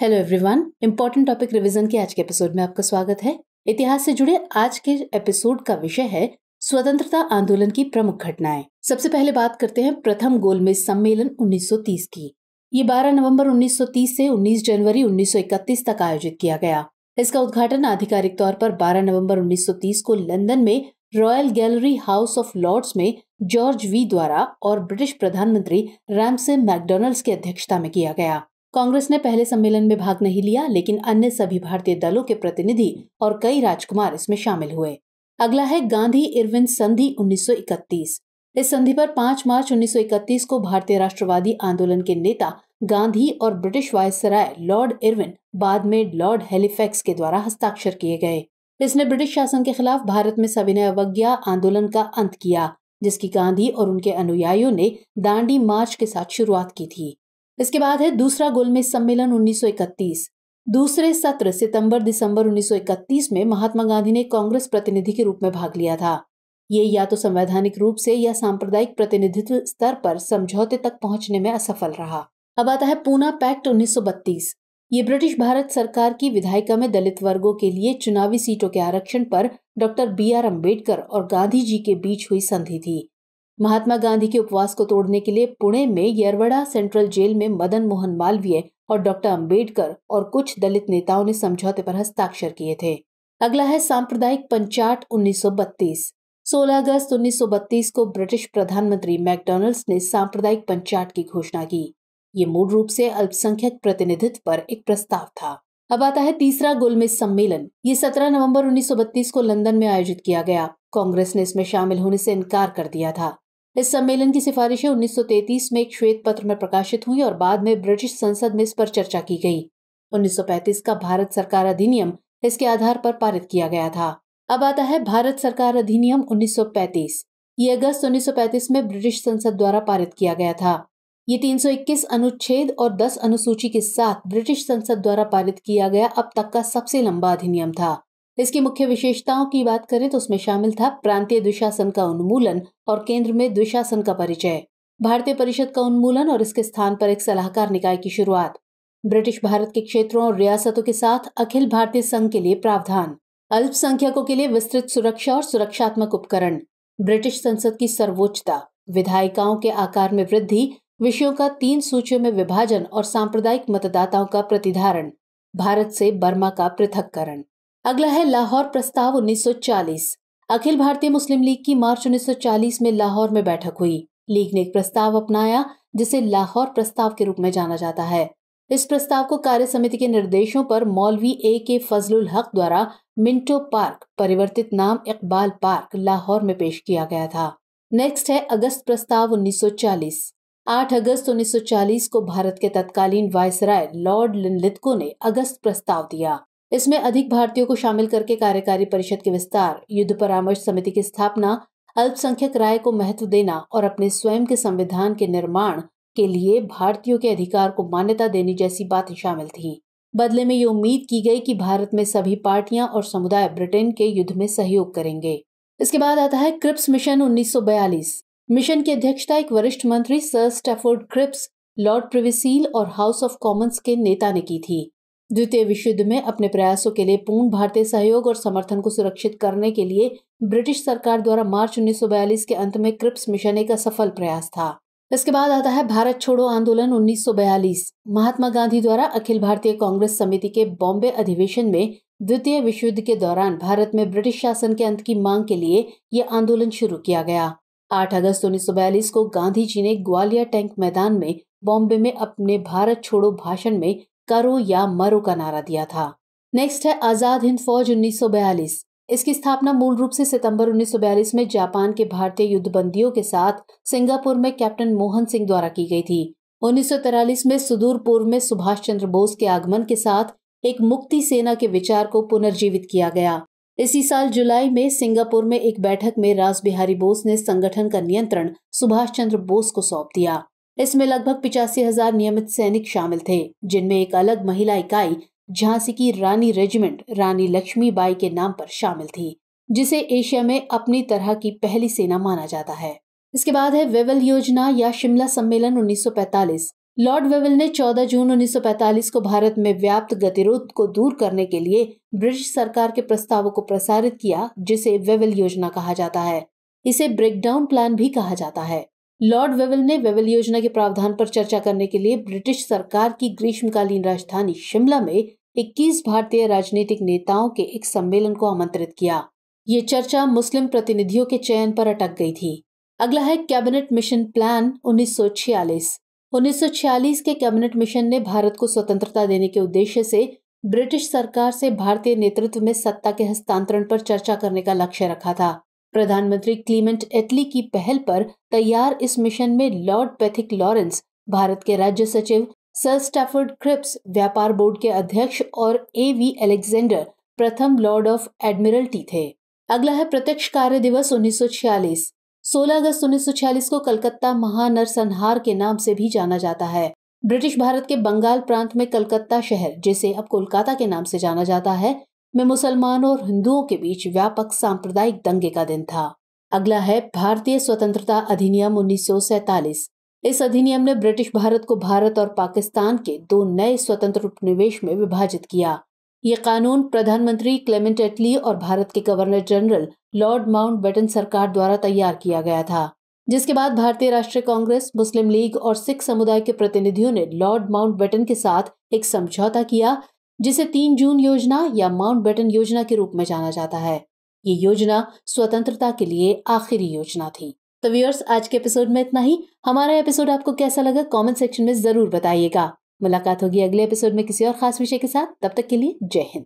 Hello everyone, important topic revision के आज के एपिसोड में आपका स्वागत है। इतिहास से जुड़े आज के एपिसोड का विषय है स्वतंत्रता आंदोलन की प्रमुख घटनाएं। सबसे पहले बात करते हैं प्रथम गोलमेज सम्मेलन 1930 की। ये 12 नवंबर 1930 से 19 जनवरी 1931 तक आयोजित किया गया। इसका उद्घाटन आधिकारिक तौर पर 12 नवंबर 1930 को लंदन में Royal Gallery House of Lords में जॉर्ज वी द्वारा और ब्रिटिश प्रधानमंत्री रैमसे मैकडॉनल्ड्स की अध्यक्षता में किया गया। कांग्रेस ने पहले सम्मेलन में भाग नहीं लिया, लेकिन अन्य सभी भारतीय दलों के प्रतिनिधि और कई राजकुमार इसमें शामिल हुए। अगला है गांधी इरविन संधि 1931। इस संधि पर 5 मार्च 1931 को भारतीय राष्ट्रवादी आंदोलन के नेता गांधी और ब्रिटिश वायसराय लॉर्ड इरविन, बाद में लॉर्ड हैलिफैक्स के द्वारा हस्ताक्षर किए गए। इसने ब्रिटिश शासन के खिलाफ भारत में सविनय अवज्ञा आंदोलन का अंत किया, जिसकी गांधी और उनके अनुयायियों ने दांडी मार्च के साथ शुरुआत की थी। इसके बाद है दूसरा गोलमेज सम्मेलन 1931। दूसरे सत्र सितंबर-दिसंबर 1931 में महात्मा गांधी ने कांग्रेस प्रतिनिधि के रूप में भाग लिया था। ये या तो संवैधानिक रूप से या सांप्रदायिक प्रतिनिधित्व स्तर पर समझौते तक पहुंचने में असफल रहा। अब आता है पूना पैक्ट 1932। ये ब्रिटिश भारत सरकार की विधायिका में दलित वर्गों के लिए चुनावी सीटों के आरक्षण पर डॉक्टर BR अम्बेडकर और गांधी जी के बीच हुई संधि थी। महात्मा गांधी के उपवास को तोड़ने के लिए पुणे में येरवड़ा सेंट्रल जेल में मदन मोहन मालवीय और डॉक्टर अम्बेडकर और कुछ दलित नेताओं ने समझौते पर हस्ताक्षर किए थे। अगला है सांप्रदायिक पंचाट 1932। 16 अगस्त 1932 को ब्रिटिश प्रधानमंत्री मैकडॉनल्ड्स ने सांप्रदायिक पंचाट की घोषणा की। ये मूल रूप से अल्पसंख्यक प्रतिनिधित्व पर एक प्रस्ताव था। अब आता है तीसरा गोलमेज सम्मेलन। ये 17 नवंबर 1932 को लंदन में आयोजित किया गया। कांग्रेस ने इसमें शामिल होने से इनकार कर दिया था। इस सम्मेलन की सिफारिशें 1933 में एक श्वेत पत्र में प्रकाशित हुई और बाद में ब्रिटिश संसद में इस पर चर्चा की गई। 1935 का भारत सरकार अधिनियम इसके आधार पर पारित किया गया था। अब आता है भारत सरकार अधिनियम 1935। ये अगस्त 1935 में ब्रिटिश संसद द्वारा पारित किया गया था। ये 321 अनुच्छेद और 10 अनुसूची के साथ ब्रिटिश संसद द्वारा पारित किया गया अब तक का सबसे लंबा अधिनियम था। इसकी मुख्य विशेषताओं की बात करें तो उसमें शामिल था प्रांतीय द्विशासन का उन्मूलन और केंद्र में द्विशासन का परिचय, भारतीय परिषद का उन्मूलन और इसके स्थान पर एक सलाहकार निकाय की शुरुआत, ब्रिटिश भारत के क्षेत्रों और रियासतों के साथ अखिल भारतीय संघ के लिए प्रावधान, अल्पसंख्यकों के लिए विस्तृत सुरक्षा और सुरक्षात्मक उपकरण, ब्रिटिश संसद की सर्वोच्चता, विधायिकाओं के आकार में वृद्धि, विषयों का 3 सूचियों में विभाजन और सांप्रदायिक मतदाताओं का प्रतिधारण, भारत से बर्मा का पृथक्करण। अगला है लाहौर प्रस्ताव 1940। अखिल भारतीय मुस्लिम लीग की मार्च 1940 में लाहौर में बैठक हुई। लीग ने एक प्रस्ताव अपनाया जिसे लाहौर प्रस्ताव के रूप में जाना जाता है। इस प्रस्ताव को कार्य समिति के निर्देशों पर मौलवी AK फजलुल हक द्वारा मिंटो पार्क, परिवर्तित नाम इकबाल पार्क, लाहौर में पेश किया गया था। नेक्स्ट है अगस्त प्रस्ताव 1940। 8 अगस्त 1940 को भारत के तत्कालीन वायसराय लॉर्ड लिनलिथगो ने अगस्त प्रस्ताव दिया। इसमें अधिक भारतीयों को शामिल करके कार्यकारी परिषद के विस्तार, युद्ध परामर्श समिति की स्थापना, अल्पसंख्यक राय को महत्व देना और अपने स्वयं के संविधान के निर्माण के लिए भारतीयों के अधिकार को मान्यता देने जैसी बातें शामिल थीं। बदले में ये उम्मीद की गई कि भारत में सभी पार्टियां और समुदाय ब्रिटेन के युद्ध में सहयोग करेंगे। इसके बाद आता है क्रिप्स मिशन 1942। मिशन की अध्यक्षता एक वरिष्ठ मंत्री Sir Stafford Cripps, Lord Privy Seal और हाउस ऑफ कॉमन्स के नेता ने की थी। द्वितीय विश्व युद्ध में अपने प्रयासों के लिए पूर्ण भारतीय सहयोग और समर्थन को सुरक्षित करने के लिए ब्रिटिश सरकार द्वारा मार्च 1942 के अंत में क्रिप्स मिशन एक असफल प्रयास था। इसके बाद आता है भारत छोड़ो आंदोलन 1942। महात्मा गांधी द्वारा अखिल भारतीय कांग्रेस समिति के बॉम्बे अधिवेशन में द्वितीय विश्व युद्ध के दौरान भारत में ब्रिटिश शासन के अंत की मांग के लिए यह आंदोलन शुरू किया गया। 8 अगस्त 1942 को गांधी जी ने ग्वालियर टैंक मैदान में बॉम्बे में अपने भारत छोड़ो भाषण में करो या मरो का नारा दिया था। नेक्स्ट है आजाद हिंद फौज 1942। इसकी स्थापना मूल रूप से सितंबर 1942 में जापान के भारतीय युद्धबंदियों के साथ सिंगापुर में कैप्टन मोहन सिंह द्वारा की गई थी। 1943 में सुदूर पूर्व में सुभाष चंद्र बोस के आगमन के साथ एक मुक्ति सेना के विचार को पुनर्जीवित किया गया। इसी साल जुलाई में सिंगापुर में एक बैठक में रास बिहारी बोस ने संगठन का नियंत्रण सुभाष चंद्र बोस को सौंप दिया। इसमें लगभग 85,000 नियमित सैनिक शामिल थे, जिनमें एक अलग महिला इकाई झांसी की रानी रेजिमेंट रानी लक्ष्मीबाई के नाम पर शामिल थी, जिसे एशिया में अपनी तरह की पहली सेना माना जाता है। इसके बाद है वेवल योजना या शिमला सम्मेलन 1945। लॉर्ड वेवल ने 14 जून 1945 को भारत में व्याप्त गतिरोध को दूर करने के लिए ब्रिटिश सरकार के प्रस्तावों को प्रसारित किया, जिसे वेवल योजना कहा जाता है। इसे ब्रेकडाउन प्लान भी कहा जाता है। लॉर्ड वेवल ने वेवल योजना के प्रावधान पर चर्चा करने के लिए ब्रिटिश सरकार की ग्रीष्मकालीन राजधानी शिमला में 21 भारतीय राजनीतिक नेताओं के एक सम्मेलन को आमंत्रित किया। ये चर्चा मुस्लिम प्रतिनिधियों के चयन पर अटक गई थी। अगला है कैबिनेट मिशन प्लान 1946। 1946 के कैबिनेट मिशन ने भारत को स्वतंत्रता देने के उद्देश्य से ब्रिटिश सरकार से भारतीय नेतृत्व में सत्ता के हस्तांतरण पर चर्चा करने का लक्ष्य रखा था। प्रधानमंत्री क्लीमेंट एटली की पहल पर तैयार इस मिशन में लॉर्ड पैथिक लॉरेंस, भारत के राज्य सचिव, सर स्टैफोर्ड क्रिप्स, व्यापार बोर्ड के अध्यक्ष, और A.V. अलेक्जेंडर, प्रथम लॉर्ड ऑफ एडमिरल्टी थे। अगला है प्रत्यक्ष कार्य दिवस 1946। 16 अगस्त 1946 को कलकत्ता महानरसंहार के नाम से भी जाना जाता है। ब्रिटिश भारत के बंगाल प्रांत में कलकत्ता शहर, जिसे अब कोलकाता के नाम से जाना जाता है, में मुसलमानों और हिंदुओं के बीच व्यापक सांप्रदायिक दंगे का दिन था। अगला है भारतीय स्वतंत्रता अधिनियम 1947। इस अधिनियम ने ब्रिटिश भारत को भारत और पाकिस्तान के 2 नए स्वतंत्र उपनिवेश में विभाजित किया। ये कानून प्रधानमंत्री क्लेमेंट एटली और भारत के गवर्नर जनरल लॉर्ड माउंटबेटन सरकार द्वारा तैयार किया गया था, जिसके बाद भारतीय राष्ट्रीय कांग्रेस, मुस्लिम लीग और सिख समुदाय के प्रतिनिधियों ने लॉर्ड माउंटबेटन के साथ एक समझौता किया, जिसे 3 जून योजना या माउंटबेटन योजना के रूप में जाना जाता है। ये योजना स्वतंत्रता के लिए आखिरी योजना थी। तो व्यूअर्स, आज के एपिसोड में इतना ही। हमारा एपिसोड आपको कैसा लगा कमेंट सेक्शन में जरूर बताइएगा। मुलाकात होगी अगले एपिसोड में किसी और खास विषय के साथ। तब तक के लिए जय हिंद।